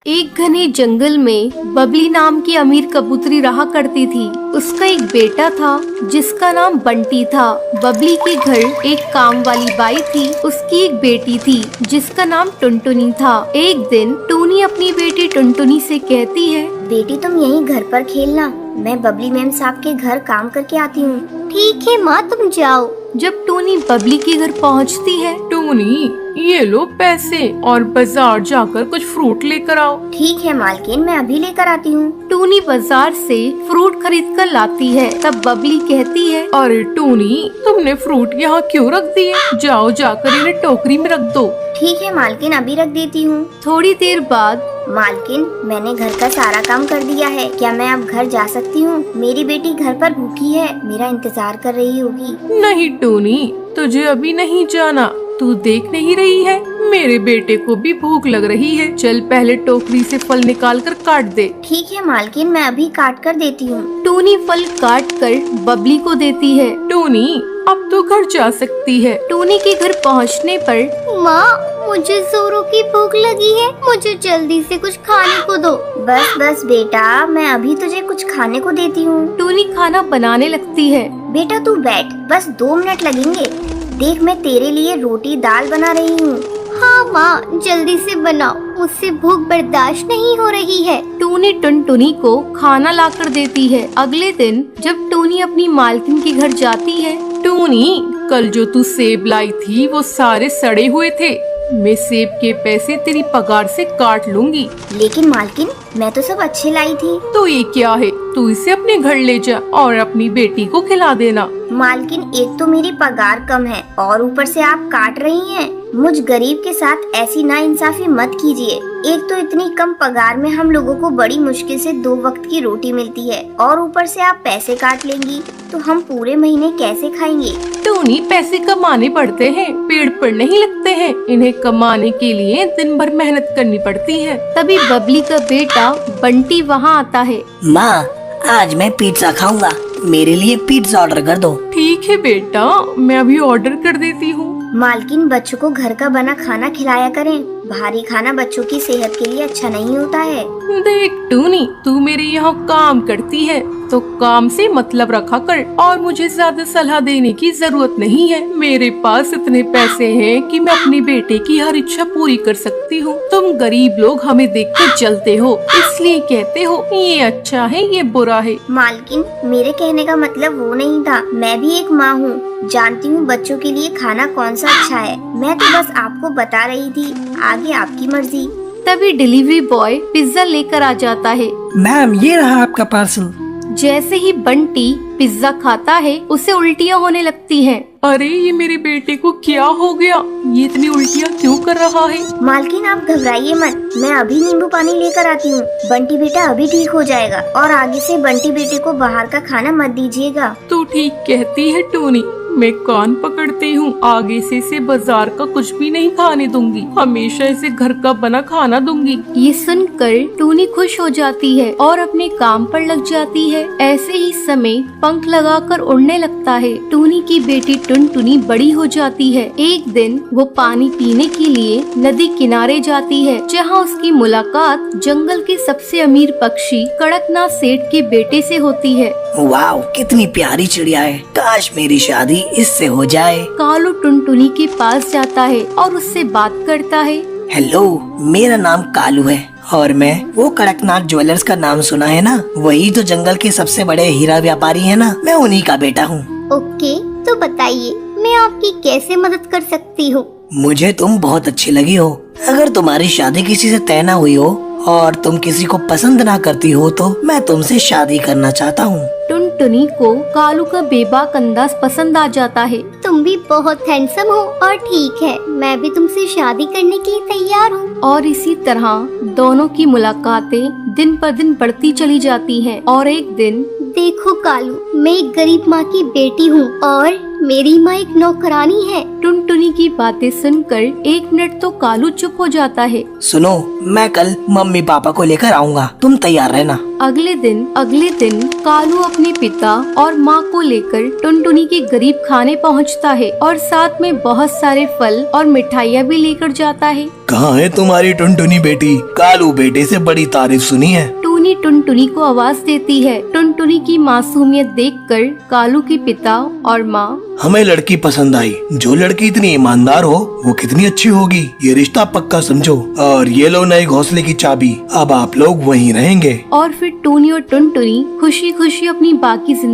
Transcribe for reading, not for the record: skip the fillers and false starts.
एक घने जंगल में बबली नाम की अमीर कबूतरी रहा करती थी। उसका एक बेटा था जिसका नाम बंटी था। बबली के घर एक काम वाली बाई थी। उसकी एक बेटी थी जिसका नाम टुनटुनी था। एक दिन टूनी अपनी बेटी टुनटुनी से कहती है, बेटी तुम यहीं घर पर खेलना, मैं बबली मैम साहब के घर काम करके आती हूँ। ठीक है माँ, तुम जाओ। जब टूनी बबली के घर पहुँचती है, टूनी ये लो पैसे और बाजार जाकर कुछ फ्रूट लेकर आओ। ठीक है मालकिन, मैं अभी लेकर आती हूँ। टूनी बाजार से फ्रूट खरीद कर लाती है। तब बबली कहती है, अरे टूनी, तुमने फ्रूट यहाँ क्यों रख दिए? जाओ जाकर इन्हें टोकरी में रख दो। ठीक है मालकिन, अभी रख देती हूँ। थोड़ी देर बाद, मालकिन मैंने घर का सारा काम कर दिया है, क्या मैं अब घर जा सकती हूँ? मेरी बेटी घर पर भूखी है, मेरा इंतजार कर रही होगी। नहीं टूनी, तुझे अभी नहीं जाना। तू देख नहीं रही है, मेरे बेटे को भी भूख लग रही है। चल पहले टोकरी से फल निकाल कर काट दे। ठीक है मालकिन, मैं अभी काट कर देती हूँ। टूनी फल काट कर बबली को देती है। टूनी अब तो घर जा सकती है। टूनी के घर पहुँचने पर, माँ मुझे जोरों की भूख लगी है, मुझे जल्दी से कुछ खाने को दो। बस बस बेटा, मैं अभी तुझे कुछ खाने को देती हूँ। टूनी खाना बनाने लगती है। बेटा तू बैठ, बस 2 मिनट लगेंगे। देख मैं तेरे लिए रोटी दाल बना रही हूँ। हाँ माँ, जल्दी से बनाओ, मुझसे भूख बर्दाश्त नहीं हो रही है। टूनी टुनटुनी को खाना लाकर देती है। अगले दिन जब टूनी अपनी मालकिन के घर जाती है, टूनी, कल जो तू सेब लाई थी वो सारे सड़े हुए थे। मैं सेब के पैसे तेरी पगार से काट लूंगी। लेकिन मालकिन, मैं तो सब अच्छे लाई थी। तो ये क्या है? तू इसे अपने घर ले जा और अपनी बेटी को खिला देना। मालकिन, एक तो मेरी पगार कम है और ऊपर से आप काट रही हैं। मुझ गरीब के साथ ऐसी नाइंसाफी मत कीजिए। एक तो इतनी कम पगार में हम लोगों को बड़ी मुश्किल से 2 वक्त की रोटी मिलती है और ऊपर से आप पैसे काट लेंगी, तो हम पूरे महीने कैसे खाएंगे? टूनी, पैसे कमाने पड़ते हैं, पेड़ पर नहीं लगते हैं। इन्हें कमाने के लिए दिन भर मेहनत करनी पड़ती है। तभी बबली का बेटा बंटी वहाँ आता है। माँ, आज मैं पिज्जा खाऊंगा, मेरे लिए पिज्जा ऑर्डर कर दो। ठीक है बेटा, मैं अभी ऑर्डर कर देती हूँ। मालकिन, बच्चों को घर का बना खाना खिलाया करें, भारी खाना बच्चों की सेहत के लिए अच्छा नहीं होता है। देख टूनी, तू मेरे यहाँ काम करती है तो काम से मतलब रखा कर और मुझे ज्यादा सलाह देने की जरूरत नहीं है। मेरे पास इतने पैसे हैं कि मैं अपनी बेटे की हर इच्छा पूरी कर सकती हूँ। तुम गरीब लोग हमें देख के चलते हो, इसलिए कहते हो ये अच्छा है ये बुरा है। मालकिन, मेरे कहने का मतलब वो नहीं था। मैं भी एक माँ हूँ, जानती हूँ बच्चों के लिए खाना कौन सा अच्छा है। मैं तो बस आपको बता रही थी, आगे आपकी मर्जी। तभी डिलीवरी बॉय पिज्जा लेकर आ जाता है। मैम, ये रहा आपका पार्सल। जैसे ही बंटी पिज्जा खाता है, उसे उल्टियाँ होने लगती हैं। अरे ये मेरे बेटे को क्या हो गया? ये इतनी उल्टियाँ क्यों कर रहा है? मालकिन, आप घबराइए मत, मैं अभी नींबू पानी लेकर आती हूँ। बंटी बेटा अभी ठीक हो जाएगा और आगे से बंटी बेटे को बाहर का खाना मत दीजिएगा। तू ठीक कहती है टूनी, मैं कान पकड़ती हूँ। आगे से इसे बाजार का कुछ भी नहीं खाने दूंगी, हमेशा इसे घर का बना खाना दूंगी। ये सुनकर टूनी खुश हो जाती है और अपने काम पर लग जाती है। ऐसे ही समय पंख लगाकर उड़ने लगता है। टूनी की बेटी टुनटुनी बड़ी हो जाती है। एक दिन वो पानी पीने के लिए नदी किनारे जाती है, जहाँ उसकी मुलाकात जंगल के सबसे अमीर पक्षी कड़कनाथ सेठ के बेटे से होती है। वाह, कितनी प्यारी चिड़िया है, काश मेरी शादी इससे हो जाए। कालू टुनटुनी के पास जाता है और उससे बात करता है। हेलो, मेरा नाम कालू है और मैं वो कड़कनाथ ज्वेलर्स का नाम सुना है ना, वही तो जंगल के सबसे बड़े हीरा व्यापारी है ना, मैं उन्हीं का बेटा हूँ। ओके, तो बताइए मैं आपकी कैसे मदद कर सकती हूँ? मुझे तुम बहुत अच्छी लगी हो। अगर तुम्हारी शादी किसी से तय न हुई हो और तुम किसी को पसंद ना करती हो तो मैं तुमसे शादी करना चाहता हूँ। टुनटुनी को कालू का बेबाक अंदाज पसंद आ जाता है। तुम भी बहुत हैंडसम हो और ठीक है, मैं भी तुमसे शादी करने के लिए तैयार हूँ। और इसी तरह दोनों की मुलाकातें दिन पर दिन बढ़ती चली जाती हैं। और एक दिन, देखो कालू, मैं एक गरीब माँ की बेटी हूँ और मेरी माँ एक नौकरानी है। टुनटुनी की बातें सुनकर एक मिनट तो कालू चुप हो जाता है। सुनो, मैं कल मम्मी पापा को लेकर आऊँगा, तुम तैयार रहना। अगले दिन कालू अपने पिता और माँ को लेकर टुनटुनी के गरीब खाने पहुँचता है और साथ में बहुत सारे फल और मिठाइयाँ भी लेकर जाता है। कहाँ है तुम्हारी टुनटुनी बेटी? कालू बेटे से बड़ी तारीफ सुनी है। टूनी टुनटुनी को आवाज देती है। टुनटुनी की मासूमियत देखकर कालू के पिता और माँ हमें लड़की पसंद आई। जो लड़की इतनी ईमानदार हो वो कितनी अच्छी होगी। ये रिश्ता पक्का समझो। और ये लो नए घोंसले की चाबी, अब आप लोग वहीं रहेंगे। और फिर टूनी और टुनटुनी खुशी खुशी अपनी बाकी जिंदगी